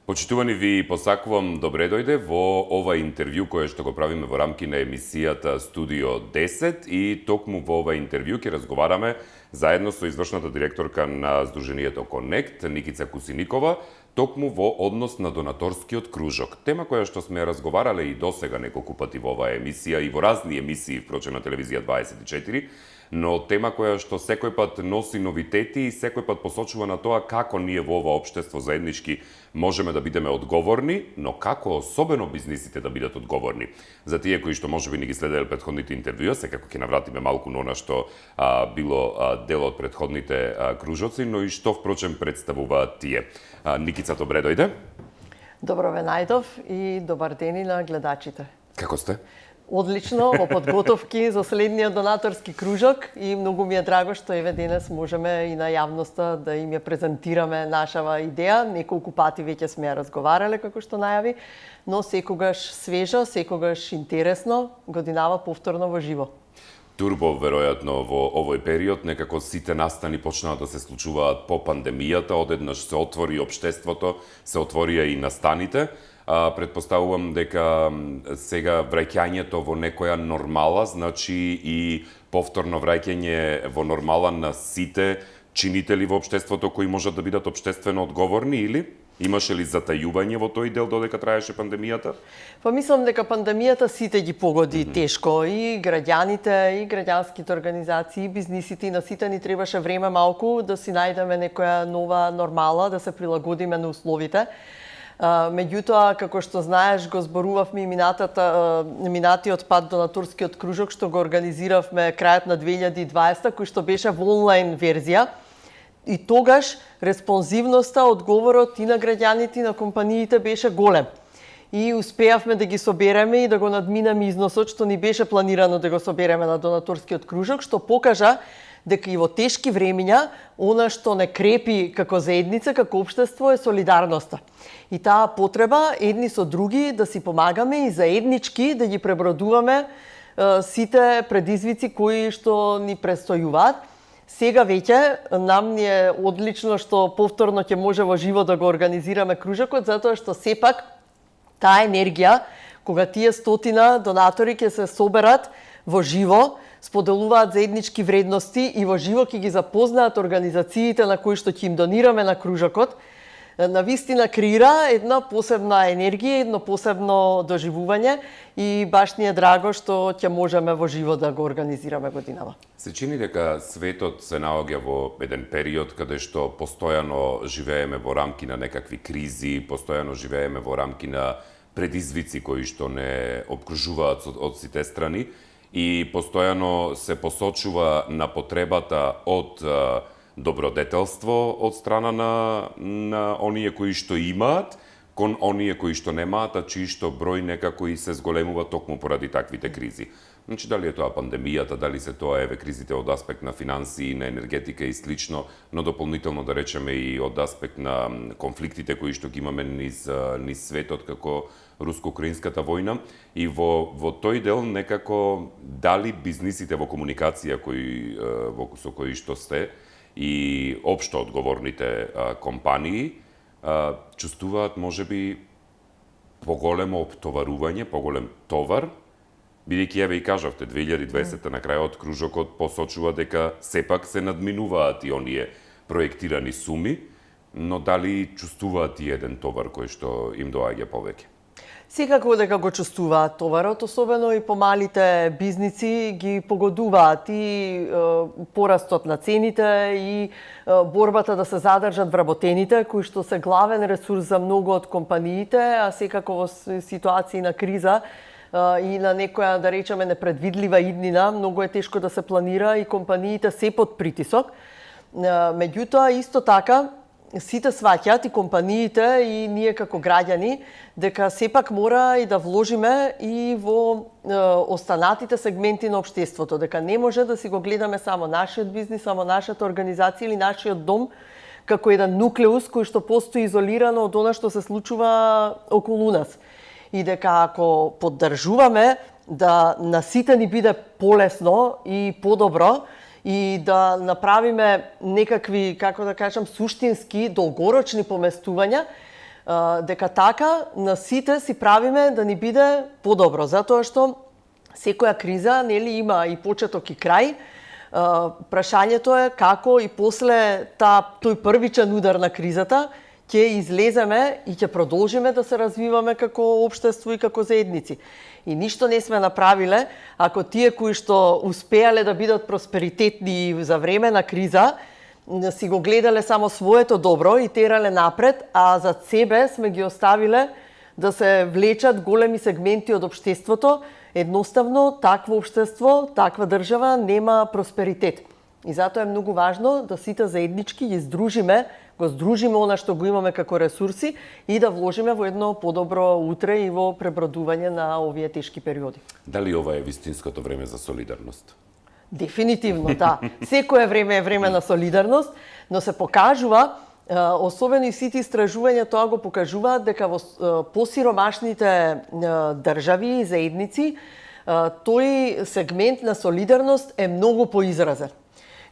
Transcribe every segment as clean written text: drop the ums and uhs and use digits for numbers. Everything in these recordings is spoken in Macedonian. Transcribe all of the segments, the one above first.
Почитувани ви посакувам добре дојде во ова интервју кое што го правиме во рамки на емисијата Студио 10 и токму во ова интервју ќе разговараме заедно со извршната директорка на Сдруженијето Конект, Никица Кусиникова, токму во однос на донаторскиот кружок. Тема која што сме разговарале и досега неколку пати во оваа емисија и во разни емисии, впрочем на телевизија 24, но тема која што секој пат носи новитети и секој пат посочува на тоа како ние во ова општество заеднички можеме да бидеме одговорни, но како особено бизнисите да бидат одговорни. За тие кои што можеби не ги следеле претходните интервјуа, секако ќе навратиме малку на она што било дел од претходните кружоци, но и што впрочем представуваат тие. Никица, добре дојде. Добро ве најдов и добар ден и на гледачите. Како сте? Одлично, во подготовки за следниот донаторски кружок и многу ми е драго што еве денес можеме и на јавноста да им ја презентираме нашава идеја. Неколку пати веќе сме ја разговарале како што најави, но секогаш свежо, секогаш интересно, годинава повторно во живо. Турбо, веројатно, во овој период, некако сите настани почнаа да се случуваат по пандемијата, одеднаш се отвори општеството, се отворија и настаните. Предпоставувам дека сега враќањето во некоја нормала, значи и повторно враќање во нормала на сите чинители во општеството кои можат да бидат општествено одговорни или имаше ли затајување во тој дел додека траеше пандемијата? Па мислам дека пандемијата сите ги погоди тешко, и граѓаните, и граѓанските организации, и бизнисите, и на сите ни требаше време малку да си најдеме некоја нова нормала, да се прилагодиме на условите. Меѓутоа, како што знаеш, го зборувавме и минатиот пат донаторскиот кружок што го организиравме крајот на 2020, кој што беше во онлайн верзија. И тогаш респонзивноста, одговорот и на граѓаните и на компаниите беше голем. И успеавме да ги собереме и да го надминеме износот што ни беше планирано да го собереме на донаторскиот кружок, што покажа дека и во тешки времиња она што не крепи како заедница, како општество е солидарноста. И таа потреба едни со други да си помагаме и заеднички да ги пребродуваме сите предизвици кои што ни престојуваат. Сега веќе нам ни е одлично што повторно ќе може во живо да го организираме кружокот, затоа што сепак таа енергија, кога тие стотина донатори ќе се соберат во живо, споделуваат заеднички вредности и во живо ќе ги запознаат организациите на кои што ќе им донираме на кружокот, на вистина креира една посебна енергија, едно посебно доживување и баш ни е драго што ќе можеме во живо да го организираме годинава. Се чини дека светот се наоѓа во еден период каде што постојано живееме во рамки на некакви кризи, постојано живееме во рамки на предизвици кои што не обкружуваат од сите страни и постојано се посочува на потребата од добродетелство од страна на оние кои што имаат, кон оние кои што немаат, а чии што број некако и се зголемува токму поради таквите кризи. Значи, дали е тоа пандемијата, дали се тоа еве кризите од аспект на финансии, на енергетика и слично, но дополнително да речеме и од аспект на конфликтите кои што ги имаме низ светот како руско-украинската војна и во тој дел некако дали бизнисите во комуникација со кои што сте и општо одговорните компании чувствуваат можеби поголемо оптоварување, поголем товар, бидејќи еве и кажавте 2020 на крајот кружокот посочува дека сепак се надминуваат и оние проектирани суми, но дали чувствуваат и еден товар кој што им доаѓа повеќе? Секако дека го чувствуваат товарот, особено и помалите бизници ги погодуваат и порастот на цените и борбата да се задржат вработените, кои што се главен ресурс за многу од компаниите, а секако во ситуации на криза и на некоја, да речеме, непредвидлива иднина, многу е тешко да се планира и компаниите се под притисок. Меѓутоа, исто така, сите сваќаат и компаниите и ние како граѓани дека сепак мора и да вложиме и во останатите сегменти на општеството, дека не може да си го гледаме само нашиот бизнис, само нашата организација или нашиот дом како еден нуклеус кој што постои изолирано од она што се случува околу нас. И дека ако поддржуваме да на сите ни биде полесно и подобро, и да направиме некакви, како да кажам, суштински, долгорочни поместувања, дека така на сите си правиме да ни биде подобро, затоа што секоја криза нели има и почеток и крај. Прашањето е како и после тој првичен удар на кризата ќе излеземе и ќе продолжиме да се развиваме како општество и како заедници. И ништо не сме направиле ако тие кои што успеале да бидат просперитетни за време на криза си го гледале само своето добро и терале напред, а за себе сме ги оставиле да се влечат големи сегменти од општеството. Едноставно, такво општество, таква држава нема просперитет. И затоа е многу важно да сите заеднички ги го здружиме она што го имаме како ресурси и да вложиме во едно подобро утре и во пребродување на овие тешки периоди. Дали ова е вистинското време за солидарност? Дефинитивно, да. Секое време е време на солидарност, но се покажува, особено и сите истражувања тоа го покажуваат, дека во посиромашните држави и заедници тој сегмент на солидарност е многу поизразен,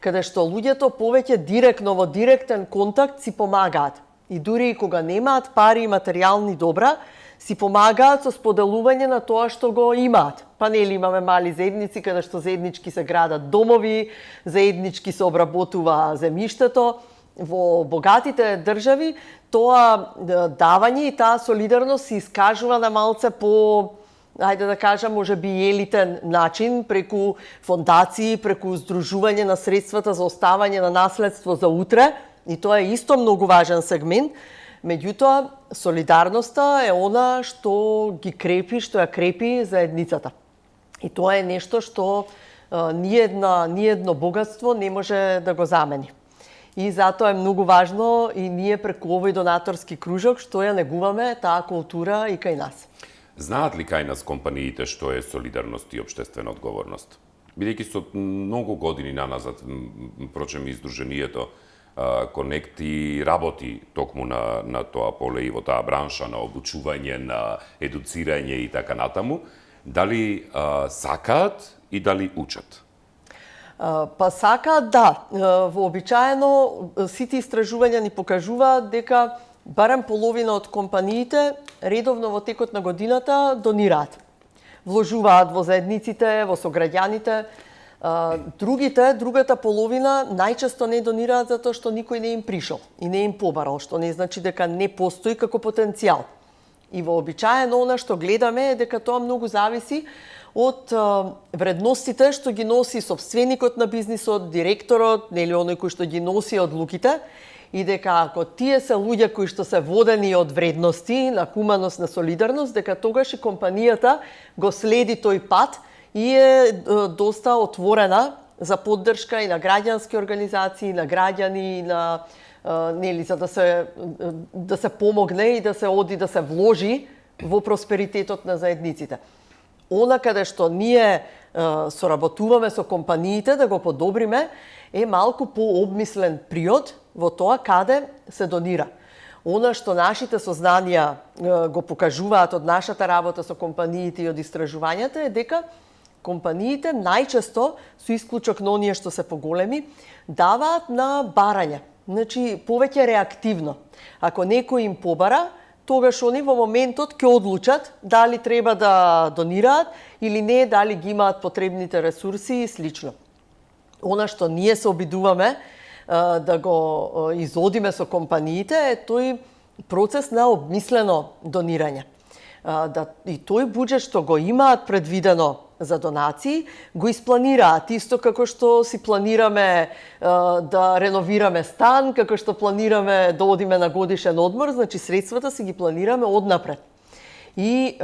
каде што луѓето повеќе директно во директен контакт си помагаат. И дури и кога немаат пари и материјални добра, си помагаат со споделување на тоа што го имаат. Па нели имаме мали заедници каде што заеднички се градат домови, заеднички се обработува земјиштето. Во богатите држави тоа давање и таа солидарност се искажува на малце по, ајде да кажам, можеби елитен начин, преку фондации, преку здружување на средствата за оставање на наследство за утре, и тоа е исто многу важен сегмент. Меѓутоа, солидарноста е она што ги крепи, што ја крепи заедницата. И тоа е нешто што ниедно богатство не може да го замени. И затоа е многу важно и ние преку овој донаторски кружок што ја негуваме таа култура и кај нас. Знаат ли кај нас компаниите што е солидарност и општествена одговорност? Бидејќи со многу години наназад, впрочем и Сдруженијето Конекти работи токму на тоа поле и во таа бранша на обучување, на едуцирање и така натаму, дали сакаат и дали учат? Па сакаат, да. Вообичаено сите истражувања ни покажуваат дека барем половина од компаниите редовно во текот на годината донираат. Вложуваат во заедниците, во сограѓаните. Другата половина најчесто не донираат затоа што никој не им пришол и не им побарал, што не значи дека не постои како потенцијал. И вообичаено она што гледаме е дека тоа многу зависи од вредностите што ги носи сопственикот на бизнисот, директорот, нели оној кој што ги носи одлуките, и дека ако тие се луѓе кои што се водени од вредности, на хуманост, на солидарност, дека тогаш и компанијата го следи тој пат и е доста отворена за поддршка и на граѓански организации, на граѓани, на нели за да се помогне и да се оди да се вложи во просперитетот на заедниците. Она каде што ние соработуваме со компаниите да го подобриме е малку пообмислен приод во тоа каде се донира. Она што нашите сознанија го покажуваат од нашата работа со компаниите и од истражувањата е дека компаниите најчесто, со исклучок на оние што се поголеми, даваат на барање. Значи, повеќе реактивно. Ако некој им побара, тогаш они во моментот ќе одлучат дали треба да донираат или не, дали ги имаат потребните ресурси и слично. Она што ние се обидуваме да го изодиме со компаниите е тој процес на обмислено донирање. И тој буџет што го имаат предвидено за донации, го испланираат, исто како што си планираме да реновираме стан, како што планираме да одиме на годишен одмор, значи средствата си ги планираме однапред. И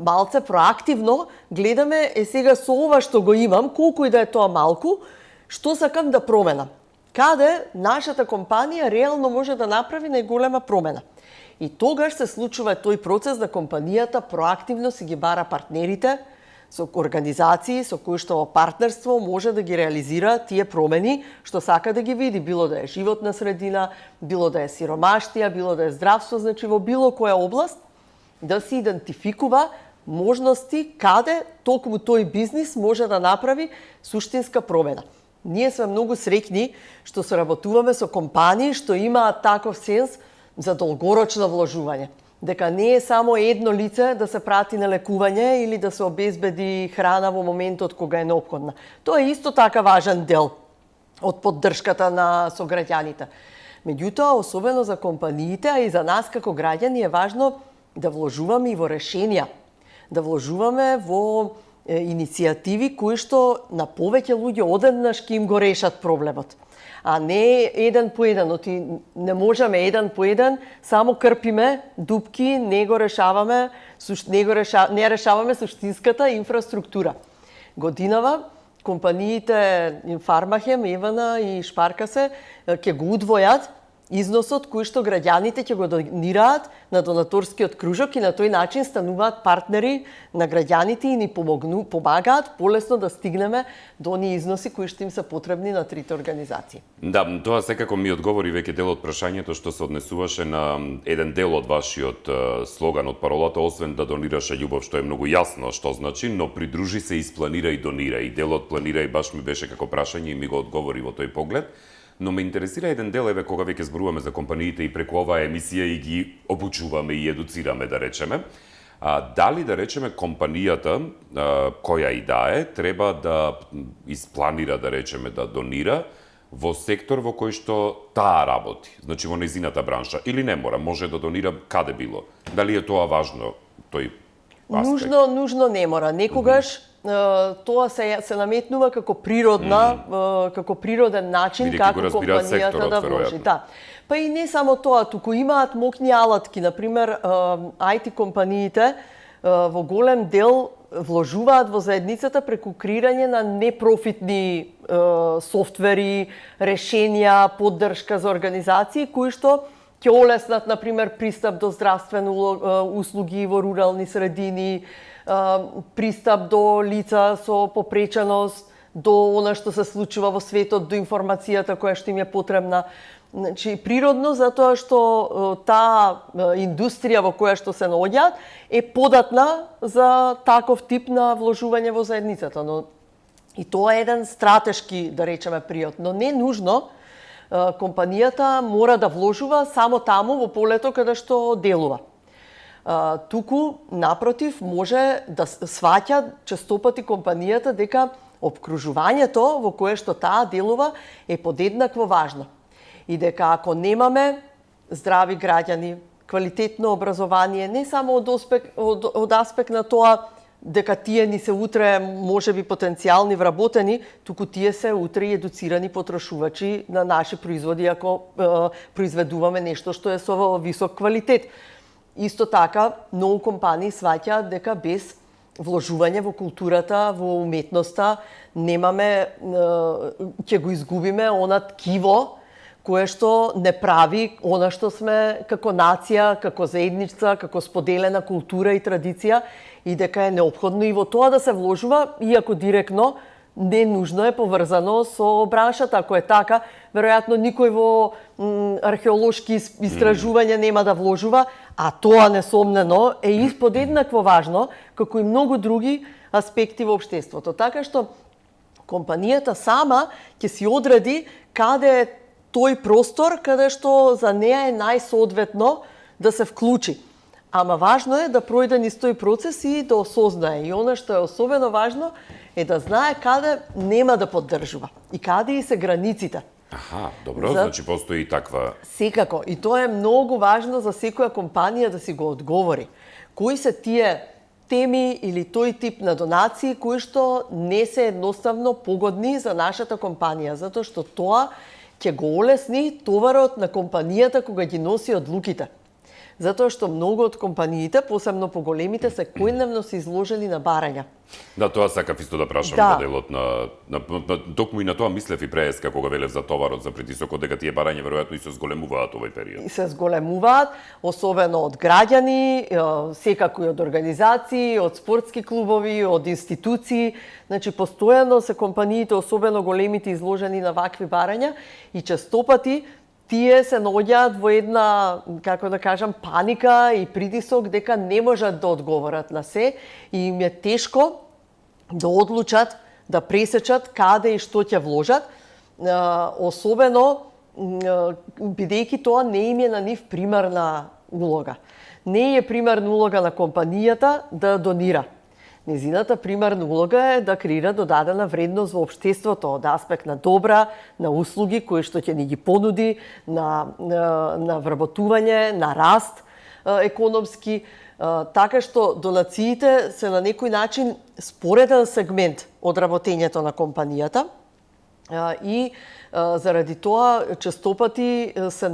малце проактивно гледаме, сега со ова што го имам, колку и да е тоа малку, што сакам да променам. Каде нашата компанија реално може да направи најголема промена. И тогаш се случува тој процес да компанијата проактивно си ги бара партнерите, со организации со кои што во партнерство може да ги реализира тие промени што сака да ги види, било да е животна средина, било да е сиромаштија, било да е здравство, значи во било која област да се идентификува можности каде токму тој бизнис може да направи суштинска промена. Ние сме многу среќни што соработуваме со компании што имаат таков сенс за долгорочно вложување. дека не е само едно лице да се прати на лекување или да се обезбеди храна во моментот кога е неопходна. Тоа е исто така важен дел од поддршката на сограѓаните. Меѓутоа, особено за компаниите, а и за нас како граѓани е важно да вложуваме и во решенија, да вложуваме во иницијативи кои што на повеќе луѓе одеднаш ќе им го решат проблемот. А не еден по еден, оти не можеме еден по еден, само крпиме дупки, не решаваме суштинската инфраструктура. Годинава компаниите Фармахем, Евана и Шпаркасе ќе го удвојат износот кој што граѓаните ќе го донираат на донаторскиот кружок и на тој начин стануваат партнери на граѓаните и ни помагаат полесно да стигнеме до оние износи кои што им се потребни на трите организации. Да, тоа секако ми одговори веќе дел од прашањето што се однесуваше на еден дел од вашиот слоган од паролата, освен да донираше љубов, што е многу јасно што значи, но придружи се, испланира и донира. И делот планира и баш ми беше како прашање и ми го одговори во тој поглед. Но ме интересира еден дел, еве, кога веќе зборуваме за компаниите и преку оваа емисија и ги обучуваме и едуцираме, да речеме, дали, да речеме, компанијата, која и да е, треба да испланира, да речеме, да донира во сектор во кој што таа работи, значи во нејзината бранша, или не мора, може да донира каде било. Дали е тоа важно, тој аспект? Нужно не мора. Некогаш тоа се наметнува како како природен начин како компанијата да вложи. Да. Па и не само тоа, туку имаат моќни алатки, например IT компаниите во голем дел вложуваат во заедницата преку креирање на непрофитни софтвери, решенија, поддршка за организации кои што ќе олеснат, например, пристап до здравствени услуги во рурални средини, пристап до лица со попреченост, до она што се случува во светот, до информацијата која што им е потребна. Значи, природно, затоа што таа индустрија во која што се наоѓаат е податна за таков тип на вложување во заедницата. Но и тоа е еден стратешки, да речеме, приот. Но не нужно компанијата мора да вложува само таму во полето каде што делува. Туку, напротив, може да сваќа честопати компанијата дека обкружувањето во кое што таа делува е подеднакво важно. И дека ако немаме здрави граѓани, квалитетно образование, не само од аспект на тоа дека тие ни се утре можеби потенцијални вработени, туку тие се утре и едуцирани потрошувачи на наши производи ако произведуваме нешто што е со висок квалитет. Исто така, многу компании сваќаат дека без вложување во културата, во уметноста, ќе го изгубиме она ткиво кое што не прави она што сме како нација, како заедница, како споделена култура и традиција и дека е неопходно и во тоа да се вложува, иако директно не нужно е поврзано со браншата. Ако е така, веројатно никој во археолошки истражувања нема да вложува, а тоа несомнено е подеднакво важно, како и многу други аспекти во општеството. Така што компанијата сама ќе си одреди каде е тој простор каде што за неа е најсоодветно да се вклучи. Ама важно е да пројде низ тој процес и да осознае. И она што е особено важно е да знае каде нема да поддржува и каде и се границите. Аха, добро, значи постои и таква... Секако. И тоа е многу важно за секоја компанија да си го одговори. Кои се тие теми или тој тип на донации кои што не се едноставно погодни за нашата компанија, затоа што тоа ќе го олесни товарот на компанијата кога ги носи одлуките. Затоа што многу од компаниите, посебно поголемите, секојдневно се изложени на барања. Да, тоа сакав исто да прашам во делот токму и на тоа мислев и преска кога велев за товарот, за притисокот, дека тие барања веројатно и се зголемуваат овој период. И се зголемуваат, особено од граѓани, секако и од организации, од спортски клубови, од институции. Значи, постојано се компаниите, особено големите, изложени на вакви барања и честопати тие се наоѓаат во една, како да кажам, паника и притисок дека не можат да одговорат на се и им е тешко да одлучат, да пресечат каде и што ќе вложат, особено бидејќи тоа не им е на нив примарна улога. не е примерна улога на компанијата да донира. Незината примерна улога е да креира додадена вредност во општеството од аспект на добра, на услуги кои што ќе ни ги понуди, на вработување, на раст економски, така што донациите се на некој начин спореден сегмент од работењето на компанијата и заради тоа честопати се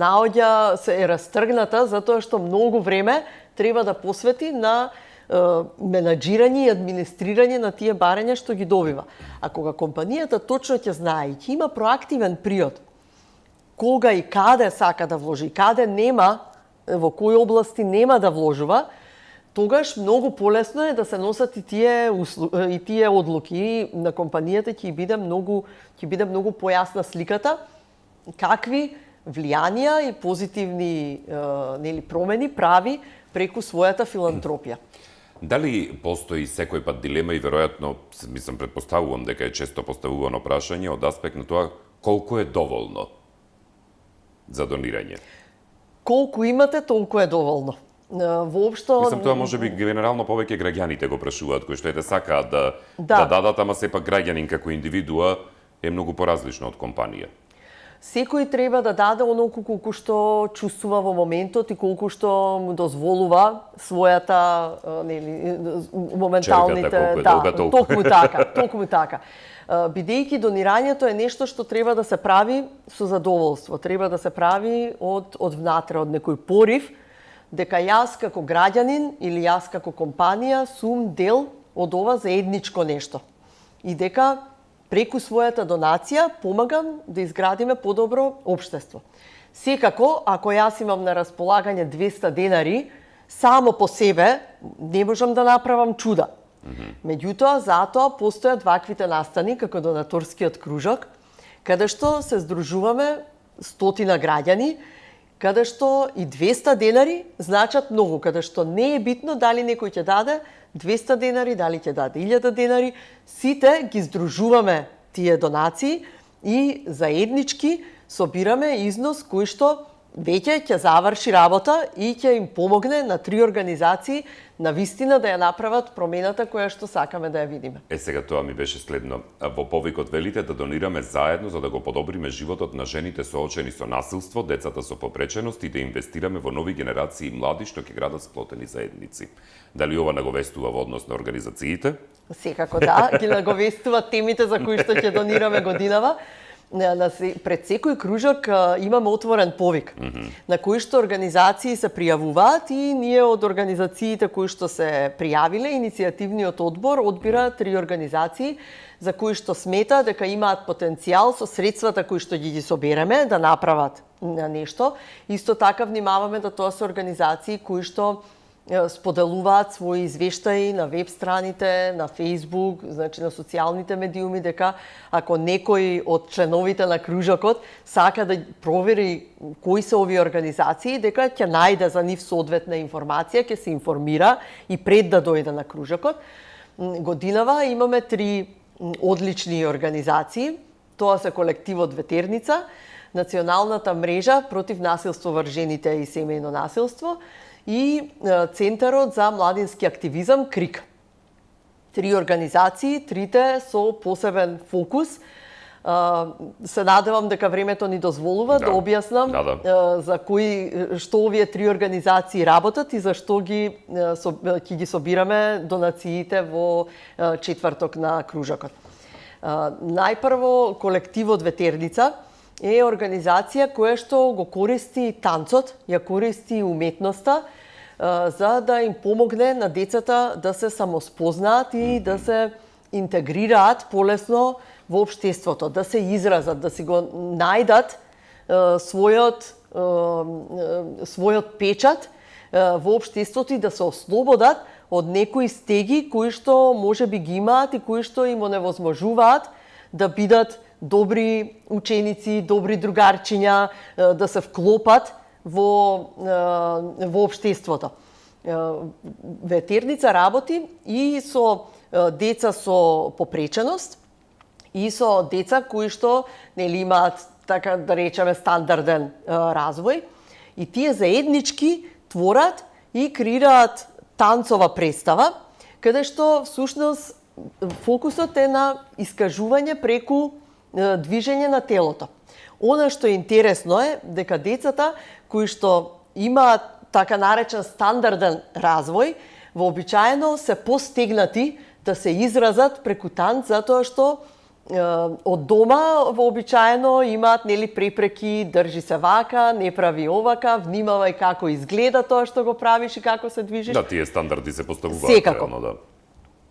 е растргната затоа што многу време треба да посвети на менаџирање и администрирање на тие барања што ги добива. А кога компанијата точно ќе знае и ќе има проактивен приод кога и каде сака да вложи и каде нема, во кои области нема да вложува, тогаш многу полесно е да се носат и тие одлуки на компанијата ќе биде многу појасна сликата какви влијанија и позитивни промени прави преку својата филантропија. Дали постои секој пат дилема и веројатно, предпоставувам дека е често поставувано прашање од аспект на тоа колку е доволно за донирање? Колку имате, толку е доволно. Воопшто... Тоа може би генерално повеќе граѓаните го прашуваат, кои што сакаат да дадат, ама сепак граѓанин како индивидуа е многу поразлично од компанија. Секој треба да даде онолку колку што чувствува во моментот и колку што му дозволува својата моменталните... Толку така. Бидејќи донирањето е нешто што треба да се прави со задоволство, треба да се прави од внатре, од некој порив, дека јас како граѓанин или јас како компанија сум дел од ова заедничко нешто. И дека преку својата донација помагам да изградиме подобро општество. Секако, ако јас имам на располагање 200 денари, само по себе не можам да направам чуда. Меѓутоа, затоа постојат ваквите настани, како донаторскиот кружок, каде што се здружуваме 100 граѓани, каде што и 200 денари значат многу, каде што не е битно дали некој ќе даде 200 денари, дали ќе даде 1000 денари, сите ги здружуваме тие донации и заеднички собираме износ кој што веќе ќе заврши работа и ќе им помогне на 3 организации на вистина да ја направат промената која што сакаме да ја видиме. Сега тоа ми беше следно. Во повикот велите да донираме заедно за да го подобриме животот на жените соочени со насилство, децата со попреченост и да инвестираме во нови генерации млади што ќе градат сплотени заедници. Дали ова наговестува во однос на организациите? Секако да, ги наговестува темите за кои што ќе донираме годинава. Пред секој кружок имаме отворен повик, на кои што организации се пријавуваат и ние од организациите кои што се пријавиле, иницијативниот одбор одбира 3 организации за кои што смета дека имаат потенцијал со средствата кои што ги собереме да направат нешто. Исто така внимаваме да тоа се организации кои што споделуваат своји извештаи на веб страните, на Facebook, значи на социјалните медиуми, дека ако некој од членовите на кружокот сака да провери кои се овие организации, дека ќе најде за нив соодветна информација, ќе се информира и пред да дојде на кружокот. Годинава имаме 3 одлични организации. Тоа се колективот Ветерница, Националната мрежа против насилство врз жените и семејно насилство и Центарот за младински активизам КРИК. 3 организации, трите со посебен фокус. Се надевам дека времето ни дозволува да објаснам за што овие 3 организации работат и зашто ќе ги собираме донациите во четврток на кружокот. Најпрво, колективот Ветерница е организација која што го користи танцот, ја користи уметноста, за да им помогне на децата да се самоспознаат и да се интегрираат полесно во општеството, да се изразат, да си го најдат својот печат во општеството и да се ослободат од некои стеги кои што можеби ги имаат и кои што им оневозможуваат да бидат добри ученици, добри другарчиња, да се вклопат во општеството. Ветерница работи и со деца со попреченост и со деца кои што имаат, така да речеме, стандарден развој, и тие заеднички творат и креираат танцова представа, каде што всушност фокусот е на искажување преку движење на телото. Она што е интересно е дека децата кои што имаат така наречен стандарден развој, вообичаено се постегнати да се изразат преку танц, затоа што од дома вообичаено имаат препреки, држи се вака, не прави овака, внимавај како изгледа тоа што го правиш и како се движиш. Да, тие стандарди се поставуваат. Секако. Реално, да.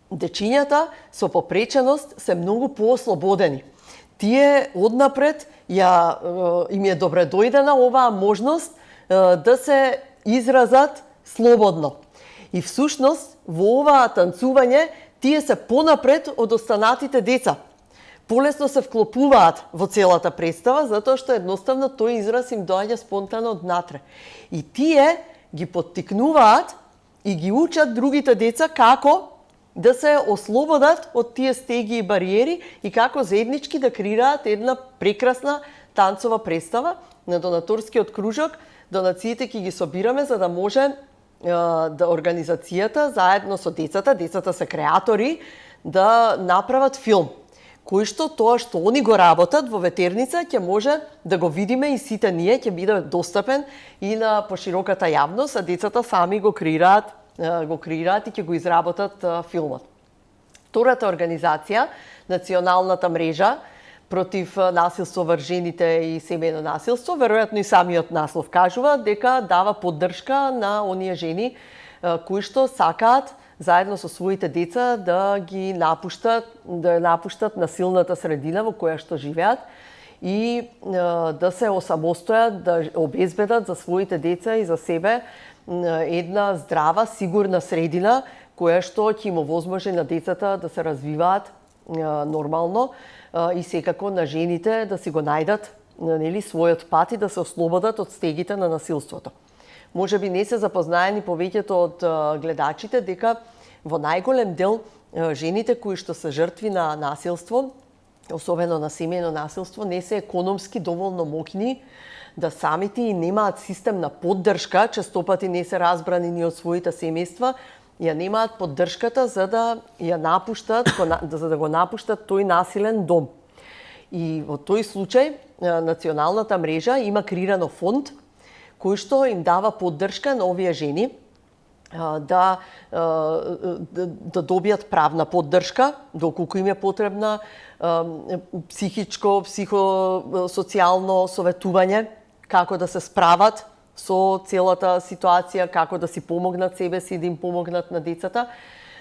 Дечињата со попреченост се многу поослободени. Тие однапред им е добре дојдена оваа можност да се изразат слободно. И всушност во оваа танцување тие се понапред од останатите деца. Полесно се вклопуваат во целата представа, затоа што едноставно тој израз им доаѓа спонтано однатре. И тие ги поттикнуваат и ги учат другите деца како да се ослободат од тие стеги и бариери и како заеднички да креираат една прекрасна танцова представа. На донаторскиот кружок донациите ќе ги собираме за да може да организацијата заедно со децата се креатори, да направат филм кој што тоа што они го работат во Ветерница ќе може да го видиме и сите ние, ќе биде достапен и на пошироката јавност, а децата сами го креираат и ќе го изработат филмот. Втората организација, Националната мрежа против насилство врз жените и семејно насилство, веројатно и самиот наслов кажува дека дава поддршка на оние жени кои што сакаат заедно со своите деца да напуштат насилната средина во која што живеат и да се осамостојат, да обезбедат за своите деца и за себе една здрава, сигурна средина која што ќе им овозможи на децата да се развиваат нормално и секако на жените да си го најдат својот пат и да се ослободат од стегите на насилството. Може би не се запознаени повеќето од гледачите дека во најголем дел жените кои што се жртви на насилство, особено на семејно насилство, не се економски доволно моќни да самите и немаат систем на поддршка, честопати не се разбрани ни од своите семејства, ја немаат поддршката за да ја напуштат, за да го напуштат тој насилен дом. И во тој случај Националната мрежа има креирано фонд кој што им дава поддршка на овие жени да добијат правна поддршка, доколку им е потребна, психичко, психосоцијално советување, како да се справат со целата ситуација, како да си помогнат себе си и да им помогнат на децата,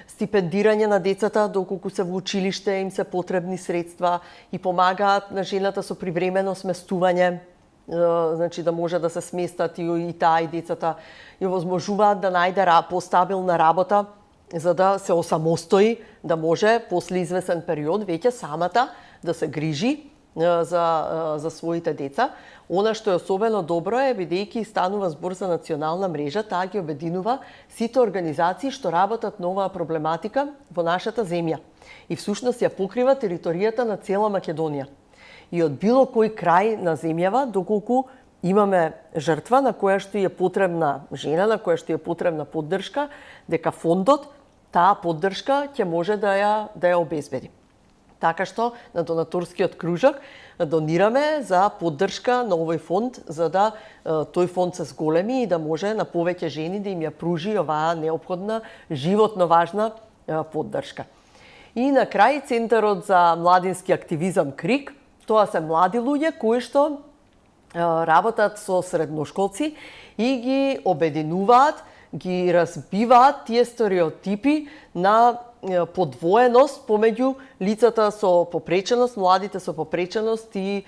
стипендирање на децата доколку се во училиште, им се потребни средства и помагаат на жената со привремено сместување, значи да може да се сместат и таа и децата, и возможуваат да најде постабилна работа за да се осамостои, да може после извесен период веќе самата да се грижи за своите деца. Она што е особено добро е, бидејќи станува збор за национална мрежа, таа ги обединува сите организации што работат на оваа проблематика во нашата земја. И всушност ја покрива територијата на цела Македонија. И од било кој крај на земјава, доколку имаме жртва на која што е потребна жена, на која што е потребна поддршка, дека фондот таа поддршка ќе може да ја обезбеди. Така што на донаторскиот кружок донираме за поддршка на овој фонд, за да тој фонд се зголеми и да може на повеќе жени да им ја пружи оваа неопходна, животно важна поддршка. И на крај Центарот за младински активизам КРИК, тоа се млади луѓе кои што работат со средношколци и ги обединуваат, ги разбиваат тие стереотипи на подвоеност помеѓу лицата со попреченост, младите со попреченост и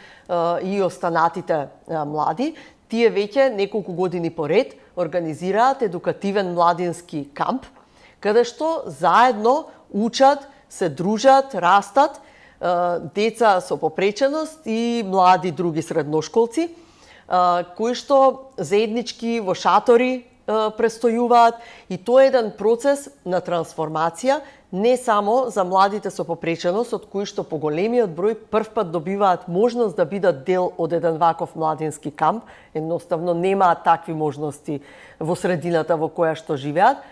останатите млади. Тие веќе неколку години поред организираат едукативен младински камп, каде што заедно учат, се дружат, растат деца со попреченост и млади други средношколци, кои што заеднички во шатори престојуваат и тоа е еден процес на трансформација не само за младите со попреченост, од кои што поголемиот број првпат добиваат можност да бидат дел од еден ваков младински камп, едноставно немаат такви можности во средината во која што живеат.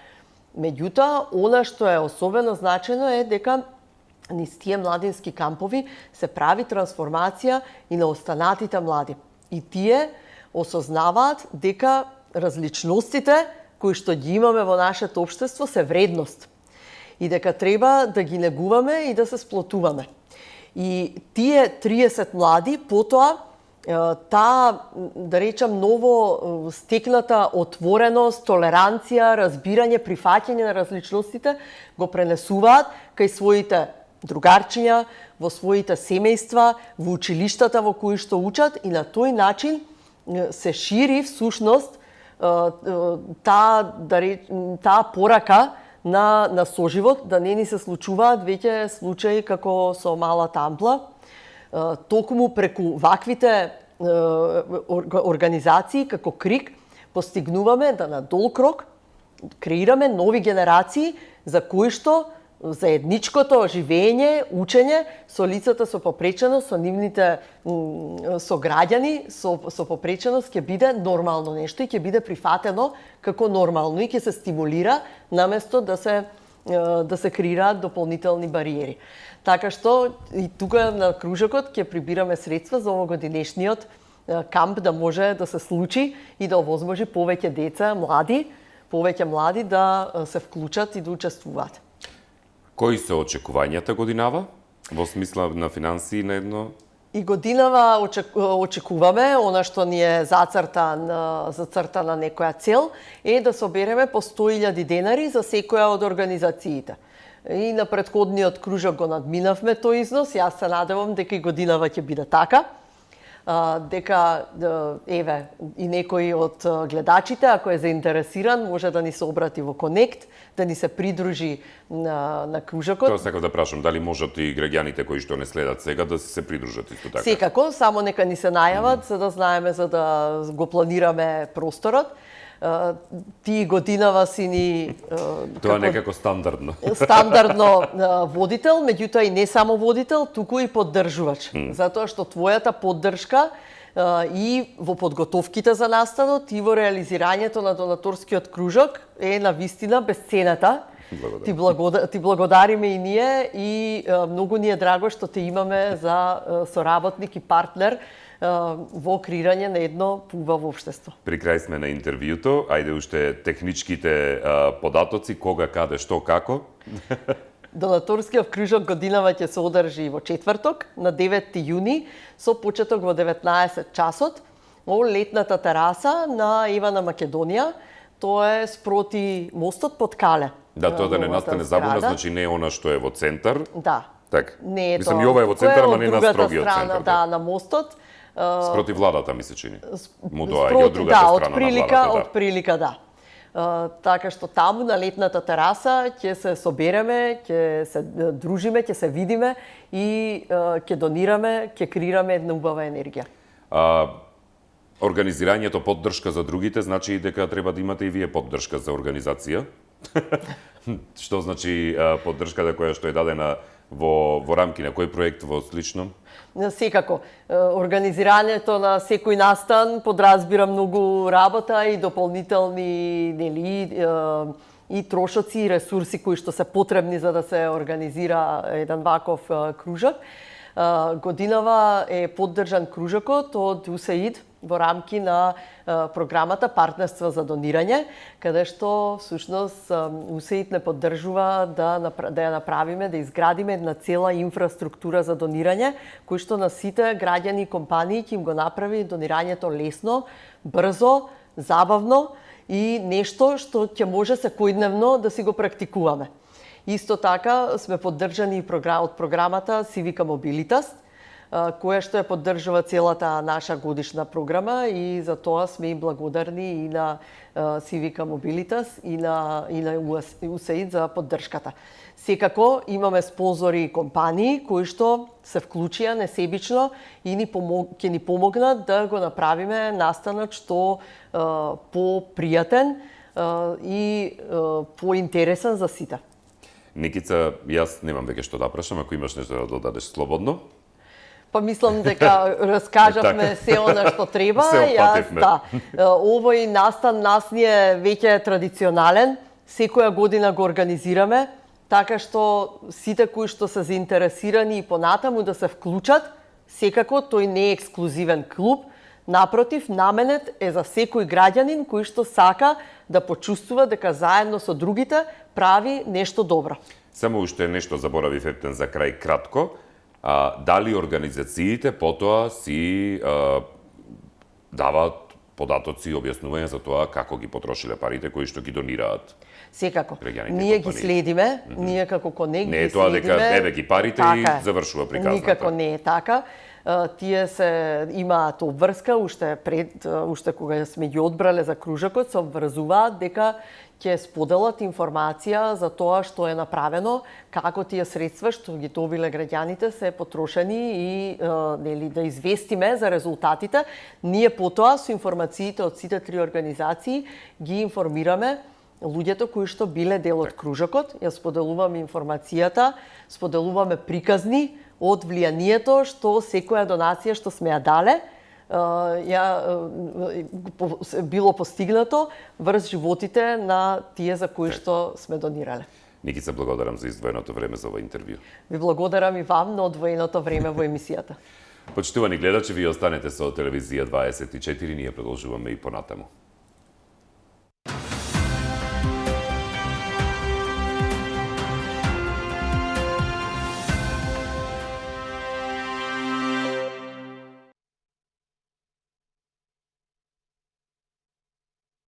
Меѓутоа, она што е особено значено е дека низ тие младински кампови се прави трансформација и на останатите млади. И тие осознаваат дека различностите кои што ги имаме во нашето општество се вредност и дека треба да ги негуваме и да се сплотуваме. И тие 30 млади потоа таа, да речам, ново стекната отвореност, толеранција, разбирање, прифаќање на различностите го пренесуваат кај своите другарчиња, во своите семејства, во училиштата во кои што учат и на тој начин се шири всушност таа порака на соживот, да не ни се случуваат веќе случаи како со малата Ампла. Токму преку ваквите организации како КРИК постигнуваме да на долг рок креираме нови генерации за кои што заедничкото живење, учење со лицата со попреченост, со нивните сограѓани со попреченост ќе биде нормално нешто и ќе биде прифатено како нормално и ќе се стимулира наместо да се креираат дополнителни бариери. Така што и тука на кружокот ќе прибираме средства за овогодинешниот камп да може да се случи и да овозможи повеќе деца, повеќе млади да се вклучат и да учествуваат. Кои се очекувањата годинава? Во смисла на финансии на едно? И годинава очекуваме, она што ни е зацртана некоја цел, е да собереме по 100.000 денари за секоја од организациите. И на претходниот кружок го надминавме тој износ, јас се надевам дека и годинава ќе биде така. Дека еве и некој од гледачите, ако е заинтересиран, може да ни се обрати во Конект, да ни се придружи на кружокот. Тоа сакав да прашам, дали можат и граѓаните кои што не следат сега да се придружат исто така? Секако, само нека ни се најават, за да знаеме, за да го планираме просторот. Тие годинава си ни тоа некако стандардно. Стандардно водител, меѓутоа и не само водител, туку и поддржувач. Затоа што твојата поддршка и во подготовките за настанот и во реализирањето на донаторскиот кружок е на вистина безцената. Ти благодариме и ние и многу ни е драго што те имаме за соработник и партнер во креирање на едно поубаво општество. При крај сме на интервјуто, ајде уште техничките податоци, кога, каде, што, како? Донаторскиот кружок годинава ќе се одржи во четврток, на 9 јуни, со почеток во 19 часот, во летната тераса на Евана Македонија. Тоа е спроти мостот под Кале. Да, тоа да не настане забуна, значи не е она што е во центар. Да. Така. Не е Мислам, тоа. и ова е во центар, ама не на строгиот центар. Да, на мостот. Спроти владата, ми се чини. Му доаѓа од другата страна на владата. Од прилика, да. Така што таму на летната тераса ќе се собереме, ќе се дружиме, ќе се видиме и ќе донираме, ќе креираме една убава енергија. Организирањето поддршка за другите значи и дека треба да имате и вие поддршка за организација. Што значи поддршката која што е дадена во рамки на кој проект во слично? Секако. Организирањето на секој настан подразбира многу работа и дополнителни и трошоци и ресурси кои што се потребни за да се организира еден ваков кружок. Годинава е поддржан кружокот од УСАИД во рамки на програмата Партнерство за донирање, каде што всушност УСАИД не поддржува да ја направиме, да изградиме една цела инфраструктура за донирање, кој што на сите граѓани и компании ќе им го направи донирањето лесно, брзо, забавно и нешто што ќе може секојдневно да си го практикуваме. Исто така сме поддржани од програмата Civica Mobilitas, која што ја поддржува целата наша годишна програма и за тоа сме и благодарни и на Civica Mobilitas и на УСАИД за поддршката. Секако имаме спонзори и компании кои што се вклучија несебично и ќе ни помогнат да го направиме настанот што попријатен, и поинтересен за сите. Никица, јас немам веќе што да прашам, ако имаш нешто да додадеш слободно. Па мислам дека раскажавме се она што треба. Се опативме. Овој настан нас ни е веќе традиционален. Секоја година го организираме, така што сите кои што се заинтересирани и понатаму да се вклучат, секако тој не е ексклузивен клуб. Напротив, наменет е за секој граѓанин кој што сака да почувствува дека заедно со другите прави нешто добро. Само уште нешто заборавив Ептен за крај кратко. Дали организациите потоа си даваат податоци и објаснувања за тоа како ги потрошиле парите кои што ги донираат? Секако. Граѓаните Ние ги компании. следиме, ние како Конек Не е ги тоа следиме. дека еве ги парите Така и е. завршува приказната. Никако не е така. Тие се имаат обврска уште кога сме ги одбрале за кружокот, се обврзуваат дека ќе споделат информација за тоа што е направено, како тие средства што ги добиле граѓаните се потрошени и нели да известиме за резултатите. Ние потоа со информациите од сите три организации ги информираме луѓето кои што биле дел од кружокот. Ја споделуваме информацијата, споделуваме приказни од влијанието што секоја донација што сме ја дале било постигнато врз животите на тие за кои што сме донирале. Никица, благодарам за издвоеното време за ова интервју. Ви благодарам и вам на одвоеното време во емисијата. Почитувани гледачи, вие останете со Телевизија 24, ние продолжуваме и понатаму.